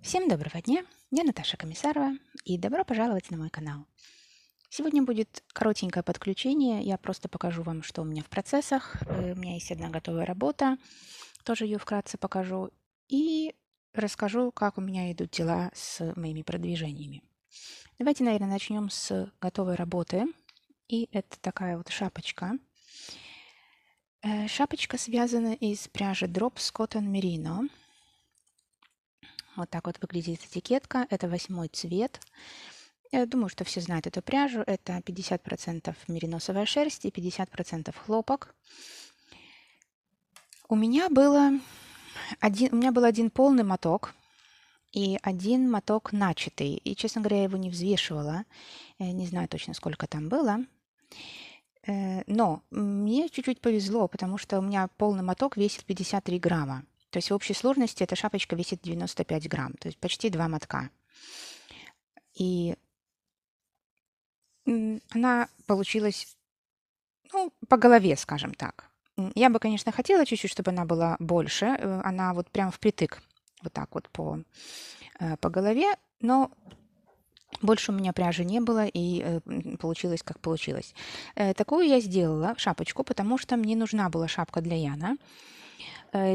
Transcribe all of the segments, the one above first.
Всем доброго дня, я Наташа Комиссарова, и добро пожаловать на мой канал. Сегодня будет коротенькое подключение, я просто покажу вам, что у меня в процессах. У меня есть одна готовая работа, тоже ее вкратце покажу, и расскажу, как у меня идут дела с моими продвижениями. Давайте, наверное, начнем с готовой работы, и это такая вот шапочка. Шапочка связана из пряжи Drops Cotton Merino. Вот так вот выглядит этикетка. Это 8 цвет. Я думаю, что все знают эту пряжу. Это 50% мериносовая шерсть и 50% хлопок. У меня был один полный моток и один моток начатый. И, честно говоря, я его не взвешивала. Я не знаю точно, сколько там было. Но мне чуть-чуть повезло, потому что у меня полный моток весит 53 грамма. То есть в общей сложности эта шапочка весит 95 грамм, то есть почти 2 мотка. И она получилась, ну, по голове, скажем так. Я бы, конечно, хотела чуть-чуть, чтобы она была больше. Она вот прям впритык, вот так вот по голове, но больше у меня пряжи не было, и получилось, как получилось. Такую я сделала, шапочку, потому что мне нужна была шапка для Яна.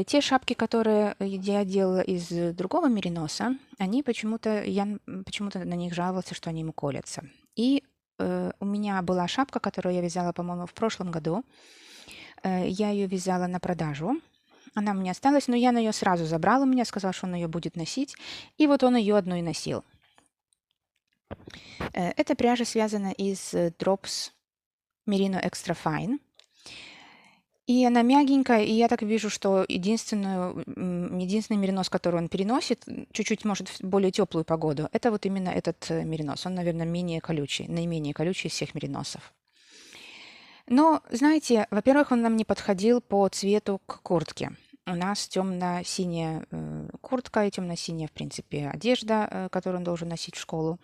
Те шапки, которые я делала из другого мериноса, они почему-то, Ян почему-то на них жаловался, что они ему колятся. И у меня была шапка, которую я вязала, по-моему, в прошлом году. Я ее вязала на продажу. Она у меня осталась, но Ян ее сразу забрал у меня, сказал, что он ее будет носить. И вот он ее одну и носил. Эта пряжа связана из Drops Merino Extra Fine. И она мягенькая, и я так вижу, что единственный меринос, который он переносит, чуть-чуть, может, в более теплую погоду, это вот именно этот меринос. Он, наверное, менее колючий, наименее колючий из всех мериносов. Но, знаете, во-первых, он нам не подходил по цвету к куртке. У нас темно-синяя куртка и темно-синяя, в принципе, одежда, которую он должен носить в школу.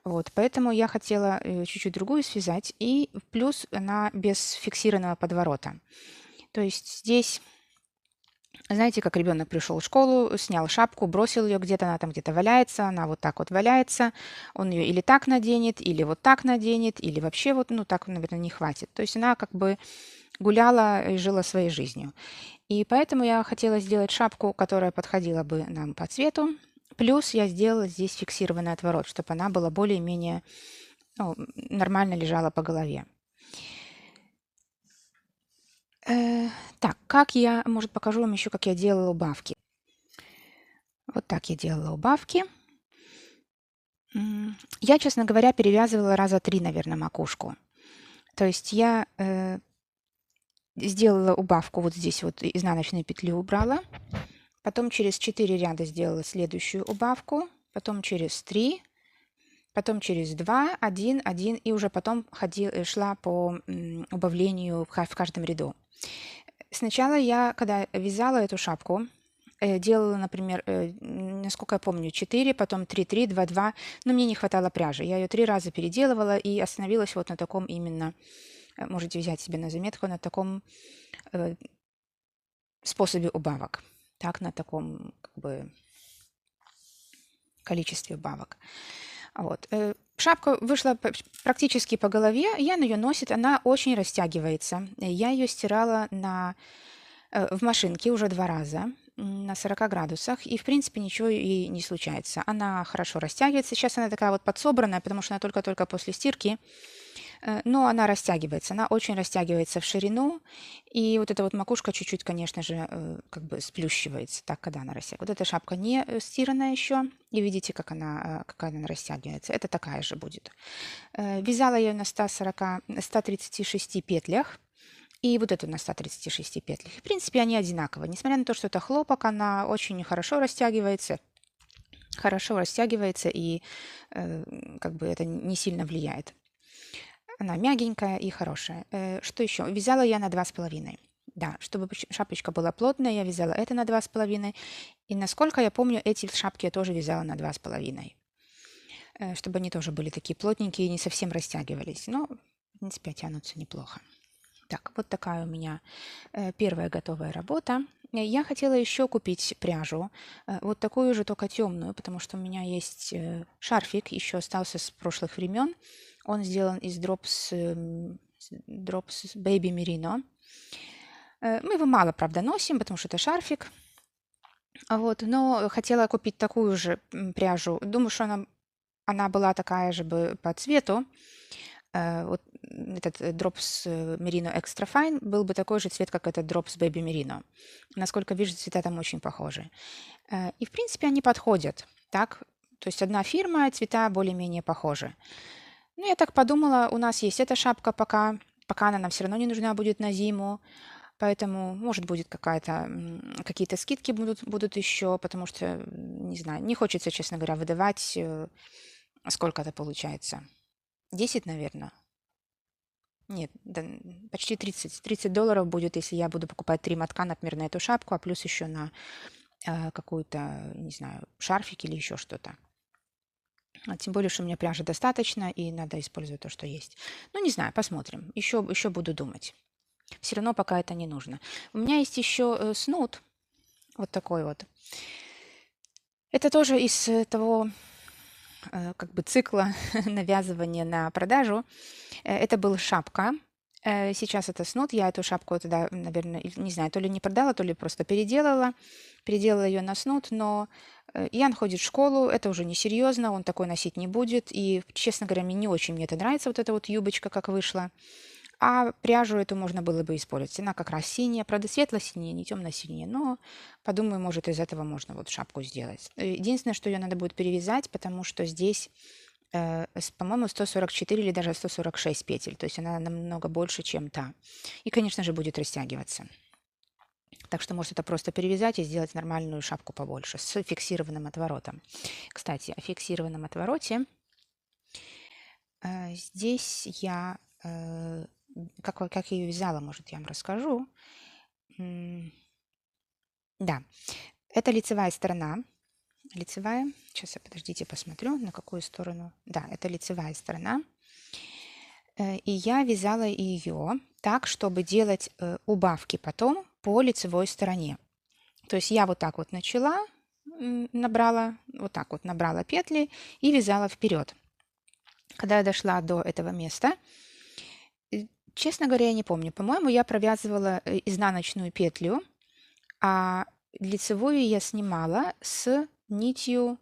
Вот, поэтому я хотела чуть-чуть другую связать, и плюс она без фиксированного подворота. То есть здесь, знаете, как ребенок пришел в школу, снял шапку, бросил ее где-то, она там где-то валяется, она вот так вот валяется, он ее или так наденет, или вот так наденет, или вообще вот, ну, так, наверное, не хватит. То есть она как бы гуляла и жила своей жизнью. И поэтому я хотела сделать шапку, которая подходила бы нам по цвету. Плюс я сделала здесь фиксированный отворот, чтобы она была более-менее, ну, нормально лежала по голове. Так, может, покажу вам еще, как я делала убавки. Вот так я делала убавки. Я, честно говоря, перевязывала раза 3, наверное, макушку. То есть я сделала убавку вот здесь вот, изнаночную петлю убрала, потом через 4 ряда сделала следующую убавку, потом через 3, потом через 2, 1, 1, и уже потом шла по убавлению в каждом ряду. Сначала я, когда вязала эту шапку, делала, например, насколько я помню, 4, потом 3, 3, 2, 2, но мне не хватало пряжи. Я ее 3 раза переделывала и остановилась вот на таком именно, можете взять себе на заметку, на таком э, способе убавок. Так, на таком как бы количестве убавок. Вот. Шапка вышла практически по голове, Ян ее носит, она очень растягивается. Я ее стирала в машинке уже 2 раза на 40 градусах, и, в принципе, ничего ей не случается. Она хорошо растягивается. Сейчас она такая вот подсобранная, потому что она только-только после стирки, но она растягивается. Она очень растягивается в ширину, и вот эта вот макушка чуть-чуть, конечно же, как бы сплющивается, так, когда она растягивается. Вот эта шапка не стиранная еще, и видите, какая она растягивается. Это такая же будет. Вязала я ее на 136 петлях, и вот эту на 136 петлях. В принципе, они одинаковые. Несмотря на то, что это хлопок, она очень хорошо растягивается, и как бы это не сильно влияет. Она мягенькая и хорошая. Что еще? Вязала я на 2,5. Да, чтобы шапочка была плотная, я вязала это на 2,5. И насколько я помню, эти шапки я тоже вязала на 2,5. Чтобы они тоже были такие плотненькие и не совсем растягивались. Но, в принципе, тянутся неплохо. Так, вот такая у меня первая готовая работа. Я хотела еще купить пряжу, вот такую же, только темную, потому что у меня есть шарфик, еще остался с прошлых времен. Он сделан из Drops Baby Merino. Мы его мало, правда, носим, потому что это шарфик. Вот, но хотела купить такую же пряжу. Думаю, что она была такая же бы по цвету. Вот этот Drops Merino Extra Fine был бы такой же цвет, как этот Drops Baby Merino. Насколько вижу, цвета там очень похожи. И, в принципе, они подходят. Так? То есть одна фирма, цвета более-менее похожи. Ну, я так подумала, у нас есть эта шапка пока она нам все равно не нужна будет на зиму. Поэтому, может, будет какие-то скидки будут еще, потому что, не знаю, не хочется, честно говоря, выдавать, сколько это получается. 10, наверное. Нет, да, почти 30. $30 будет, если я буду покупать 3 мотка, например, на эту шапку, а плюс еще на какую-то, не знаю, шарфик или еще что-то. Тем более, что у меня пряжи достаточно, и надо использовать то, что есть. Ну, не знаю, посмотрим. Еще буду думать. Все равно пока это не нужно. У меня есть еще снуд, вот такой вот. Это тоже из того как бы цикла навязывания на продажу. Это была шапка. Сейчас это снуд. Я эту шапку тогда, наверное, не знаю, то ли не продала, то ли просто переделала. Переделала ее на снуд, но Ян ходит в школу, это уже несерьезно, он такой носить не будет. И, честно говоря, не очень мне это нравится, вот эта вот юбочка, как вышла. А пряжу эту можно было бы использовать. Она как раз синяя, правда, светло-синяя, не темно-синяя, но подумаю, может, из этого можно вот шапку сделать. Единственное, что ее надо будет перевязать, потому что здесь, по-моему, 144 или даже 146 петель, то есть она намного больше, чем та. И, конечно же, будет растягиваться. Так что может это просто перевязать и сделать нормальную шапку побольше с фиксированным отворотом. Кстати, о фиксированном отвороте. Здесь я как я ее вязала, может, я вам расскажу. Да, это лицевая сторона. Лицевая. Сейчас, подождите, посмотрю, на какую сторону. Да, это лицевая сторона. И я вязала ее так, чтобы делать убавки потом по лицевой стороне. То есть я вот так вот начала, набрала петли и вязала вперед. Когда я дошла до этого места, честно говоря, я не помню. По-моему, я провязывала изнаночную петлю, а лицевую я снимала с нитью,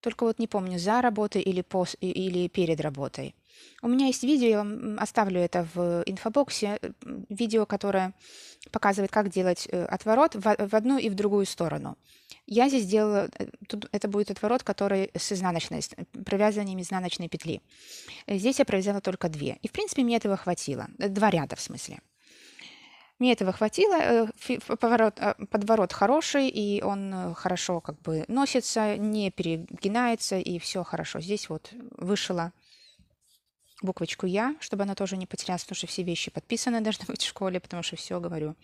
только вот не помню, за работой или перед работой. У меня есть видео, я вам оставлю это в инфобоксе, видео, которое показывает, как делать отворот в одну и в другую сторону. Я здесь делала, это будет отворот, который с провязыванием изнаночной петли. Здесь я провязала только 2. И, в принципе, мне этого хватило. 2 ряда, в смысле. Мне этого хватило. Подворот хороший, и он хорошо как бы носится, не перегинается, и все хорошо. Здесь вот вышила буквочку «Я», чтобы она тоже не потерялась, потому что все вещи подписаны должны быть в школе, потому что все, говорю,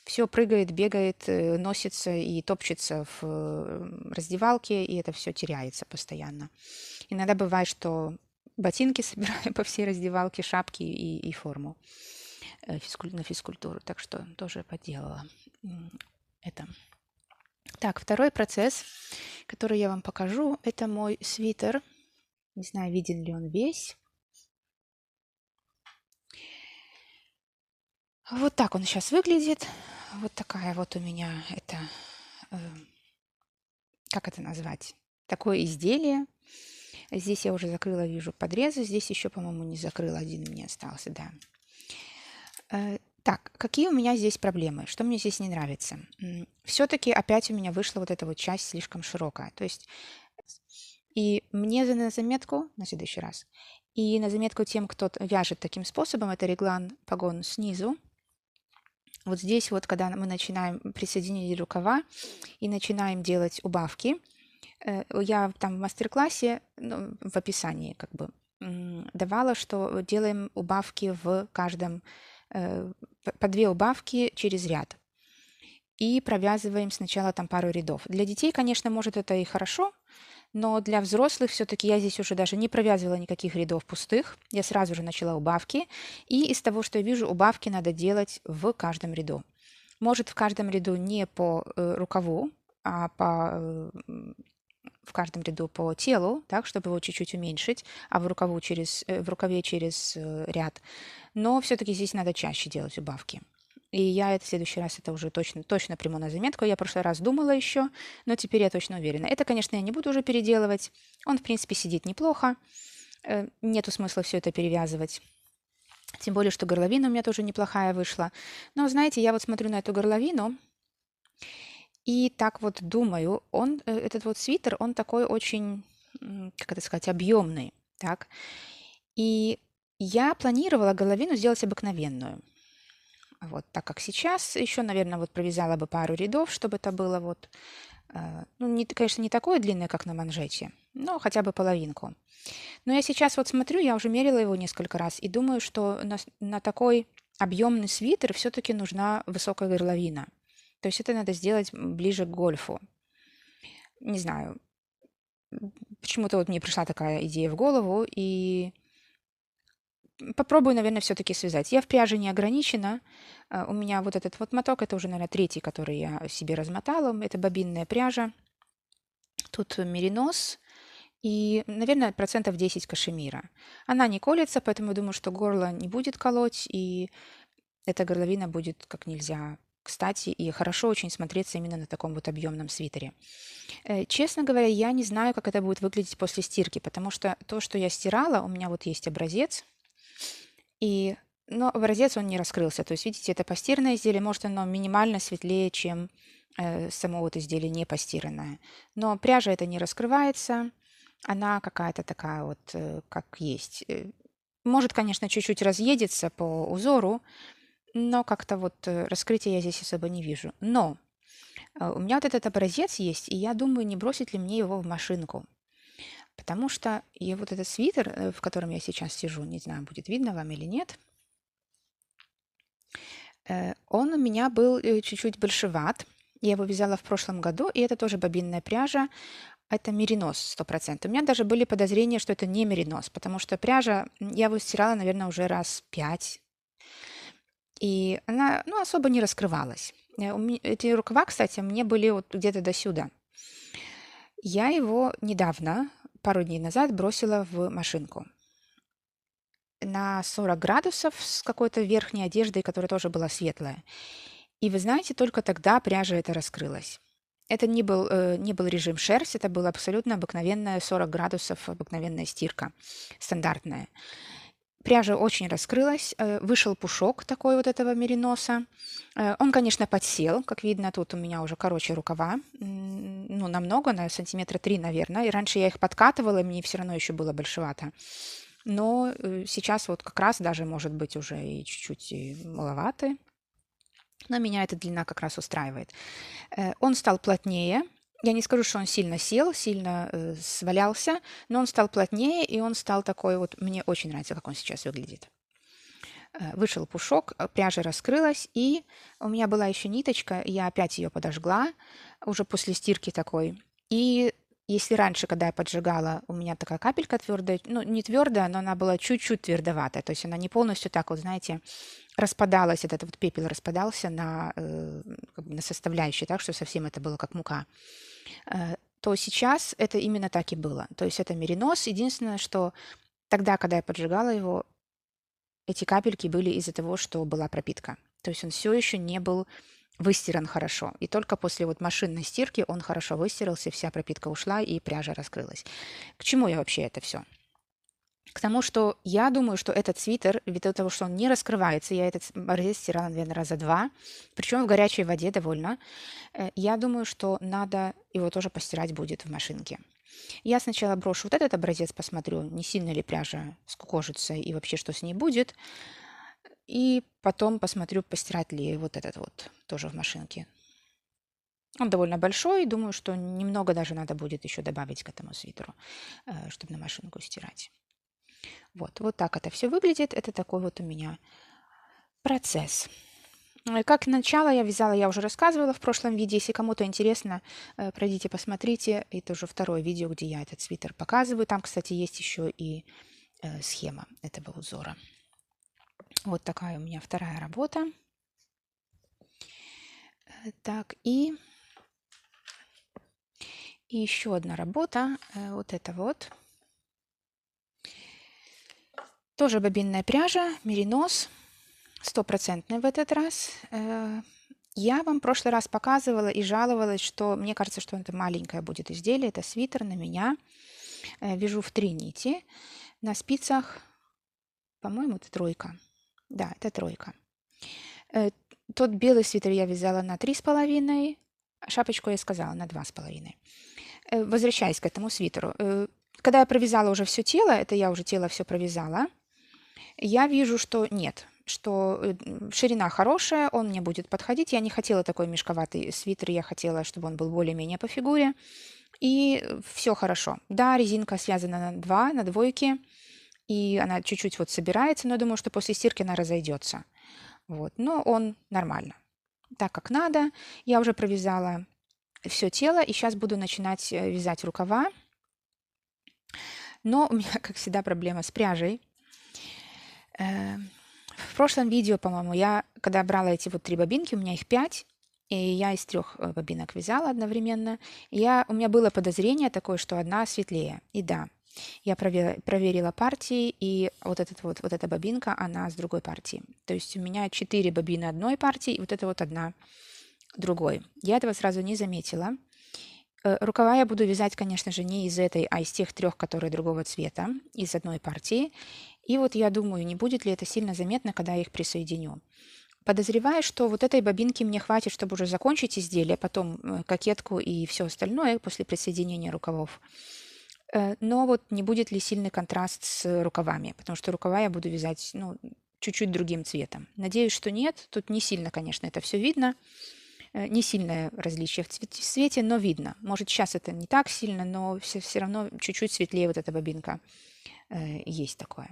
все прыгает, бегает, носится и топчется в раздевалке, и это все теряется постоянно. Иногда бывает, что ботинки собираю по всей раздевалке, шапки и форму на физкультуру, так что тоже поделала это. Так, второй процесс, который я вам покажу, это мой свитер. Не знаю, виден ли он весь. Вот так он сейчас выглядит. Вот такая вот у меня как это назвать? Такое изделие. Здесь я уже закрыла, вижу, подрезы. Здесь еще, по-моему, не закрыла. Один мне остался, да. Так, какие у меня здесь проблемы? Что мне здесь не нравится? Все-таки опять у меня вышла вот эта вот часть слишком широкая. То есть, и мне на заметку, на следующий раз, и на заметку тем, кто вяжет таким способом, это реглан погон снизу. Вот здесь вот, когда мы начинаем присоединить рукава и начинаем делать убавки, я там в мастер-классе, в описании как бы, давала, что делаем убавки в каждом, по 2 убавки через ряд. И провязываем сначала там пару рядов. Для детей, конечно, может это и хорошо, но для взрослых все-таки я здесь уже даже не провязывала никаких рядов пустых. Я сразу же начала убавки. И из того, что я вижу, убавки надо делать в каждом ряду. Может в каждом ряду не по рукаву, а в каждом ряду по телу, так, чтобы его чуть-чуть уменьшить, а в рукаве через ряд. Но все-таки здесь надо чаще делать убавки. И я в следующий раз это уже точно приму на заметку. Я в прошлый раз думала еще, но теперь я точно уверена. Это, конечно, я не буду уже переделывать. Он, в принципе, сидит неплохо. Нету смысла все это перевязывать. Тем более, что горловина у меня тоже неплохая вышла. Но, знаете, я вот смотрю на эту горловину, и так вот думаю, этот вот свитер, он такой очень, как это сказать, объемный, так. И я планировала горловину сделать обыкновенную. Вот, так как сейчас еще, наверное, вот провязала бы пару рядов, чтобы это было вот, ну, конечно, не такое длинное, как на манжете, но хотя бы половинку. Но я сейчас вот смотрю, я уже мерила его несколько раз, и думаю, что на такой объемный свитер все-таки нужна высокая горловина. То есть это надо сделать ближе к гольфу. Не знаю, почему-то вот мне пришла такая идея в голову, и попробую, наверное, все-таки связать. Я в пряже не ограничена. У меня вот этот вот моток, это уже, наверное, третий, который я себе размотала. Это бобинная пряжа. Тут меринос и, наверное, процентов 10 кашемира. Она не колется, поэтому я думаю, что горло не будет колоть, и эта горловина будет как нельзя кстати и хорошо очень смотреться именно на таком вот объемном свитере. Честно говоря, я не знаю, как это будет выглядеть после стирки, потому что то, что я стирала, у меня вот есть образец, но образец он не раскрылся. То есть, видите, это постиранное изделие, может, оно минимально светлее, чем само вот изделие не постиранное. Но пряжа это не раскрывается, она какая-то такая вот, как есть. Может, конечно, чуть-чуть разъедется по узору, но как-то вот раскрытия я здесь особо не вижу. Но у меня вот этот образец есть, и я думаю, не бросить ли мне его в машинку. Потому что я вот этот свитер, в котором я сейчас сижу, не знаю, будет видно вам или нет, он у меня был чуть-чуть большеват. Я его вязала в прошлом году, и это тоже бобинная пряжа. Это меринос 100%. У меня даже были подозрения, что это не меринос, потому что пряжа, я его стирала, наверное, уже раз 5, и она, ну, особо не раскрывалась. Эти рукава, кстати, мне были вот где-то до сюда. Я его недавно, пару дней назад, бросила в машинку на 40 градусов с какой-то верхней одеждой, которая тоже была светлая. И вы знаете, только тогда пряжа эта раскрылась. Это не был режим шерсть, это была абсолютно обыкновенная 40 градусов, обыкновенная стирка, стандартная. Пряжа очень раскрылась, вышел пушок такой вот этого мериноса. Он, конечно, подсел, как видно, тут у меня уже короче рукава, ну, намного, на сантиметра 3, наверное. И раньше я их подкатывала, и мне все равно еще было большевато. Но сейчас вот как раз даже, может быть, уже и чуть-чуть и маловаты. Но меня эта длина как раз устраивает. Он стал плотнее. Я не скажу, что он сильно сел, сильно свалялся, но он стал плотнее, и он стал такой вот... Мне очень нравится, как он сейчас выглядит. Вышел пушок, пряжа раскрылась, и у меня была еще ниточка, я опять ее подожгла, уже после стирки такой. И если раньше, когда я поджигала, у меня такая капелька твердая, ну, не твердая, но она была чуть-чуть твердоватая, то есть она не полностью так вот, знаете, распадалась, этот вот пепел распадался как бы на составляющие, так что совсем это было как мука, то сейчас это именно так и было. То есть это меринос. Единственное, что тогда, когда я поджигала его, эти капельки были из-за того, что была пропитка. То есть он все еще не был выстиран хорошо. И только после вот машинной стирки он хорошо выстирался, вся пропитка ушла и пряжа раскрылась. К чему я вообще это все? К тому, что я думаю, что этот свитер, ввиду того, что он не раскрывается, я этот образец стирала, наверное, раза 2, причем в горячей воде довольно, я думаю, что надо его тоже постирать будет в машинке. Я сначала брошу вот этот образец, посмотрю, не сильно ли пряжа скукожится и вообще что с ней будет. И потом посмотрю, постирать ли вот этот вот тоже в машинке. Он довольно большой, думаю, что немного даже надо будет еще добавить к этому свитеру, чтобы на машинку стирать. Вот так это все выглядит. Это такой вот у меня процесс. Как начало я вязала, я уже рассказывала в прошлом видео. Если кому-то интересно, пройдите, посмотрите. Это уже второе видео, где я этот свитер показываю. Там, кстати, есть еще и схема этого узора. Вот такая у меня вторая работа. Так, и еще одна работа, вот это вот. Тоже бобинная пряжа, меринос, стопроцентный в этот раз. Я вам в прошлый раз показывала и жаловалась, что мне кажется, что это маленькое будет изделие, это свитер на меня. Вяжу в 3 нити. На спицах, по-моему, это 3. Да, это 3. Тот белый свитер я вязала на 3,5, шапочку я сказала на 2,5. Возвращаясь к этому свитеру. Когда я провязала уже все тело, это я уже тело все провязала, я вижу, что нет, что ширина хорошая, он мне будет подходить. Я не хотела такой мешковатый свитер, я хотела, чтобы он был более-менее по фигуре. И все хорошо. Да, резинка связана на двойке, и она чуть-чуть вот собирается, но я думаю, что после стирки она разойдется. Вот. Но он нормально. Так как надо. Я уже провязала все тело, и сейчас буду начинать вязать рукава. Но у меня, как всегда, проблема с пряжей. В прошлом видео, по-моему, я, когда брала эти вот 3 бобинки, у меня их 5, и я из 3 бобинок вязала одновременно. У меня было подозрение такое, что одна светлее. И да, я проверила партии, и вот эта бобинка, она с другой партии. То есть у меня 4 бобины одной партии, и вот это вот одна другой. Я этого сразу не заметила. Рукава я буду вязать, конечно же, не из этой, а из тех 3, которые другого цвета, из одной партии. И вот я думаю, не будет ли это сильно заметно, когда я их присоединю. Подозреваю, что вот этой бобинки мне хватит, чтобы уже закончить изделие, потом кокетку и все остальное после присоединения рукавов. Но вот не будет ли сильный контраст с рукавами, потому что рукава я буду вязать, чуть-чуть другим цветом. Надеюсь, что нет. Тут не сильно, конечно, это все видно. Не сильное различие в цвете, но видно. Может, сейчас это не так сильно, но все равно чуть-чуть светлее вот эта бобинка. Есть такое.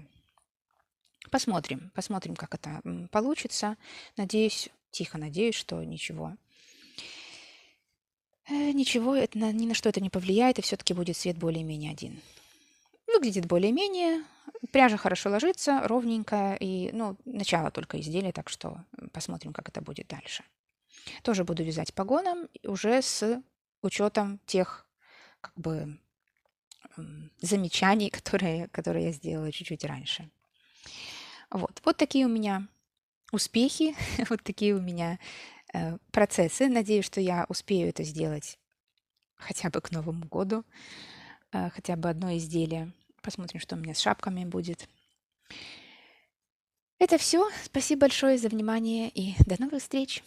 Посмотрим, как это получится. Надеюсь, что ничего. Ничего, ни на что это не повлияет, и все-таки будет цвет более-менее один. Выглядит более-менее, пряжа хорошо ложится, ровненькая, и, начало только изделия, так что посмотрим, как это будет дальше. Тоже буду вязать погоном, уже с учетом тех, замечаний, которые я сделала чуть-чуть раньше. Вот такие у меня успехи, вот такие у меня процессы. Надеюсь, что я успею это сделать хотя бы к Новому году, хотя бы одно изделие. Посмотрим, что у меня с шапками будет. Это все. Спасибо большое за внимание и до новых встреч!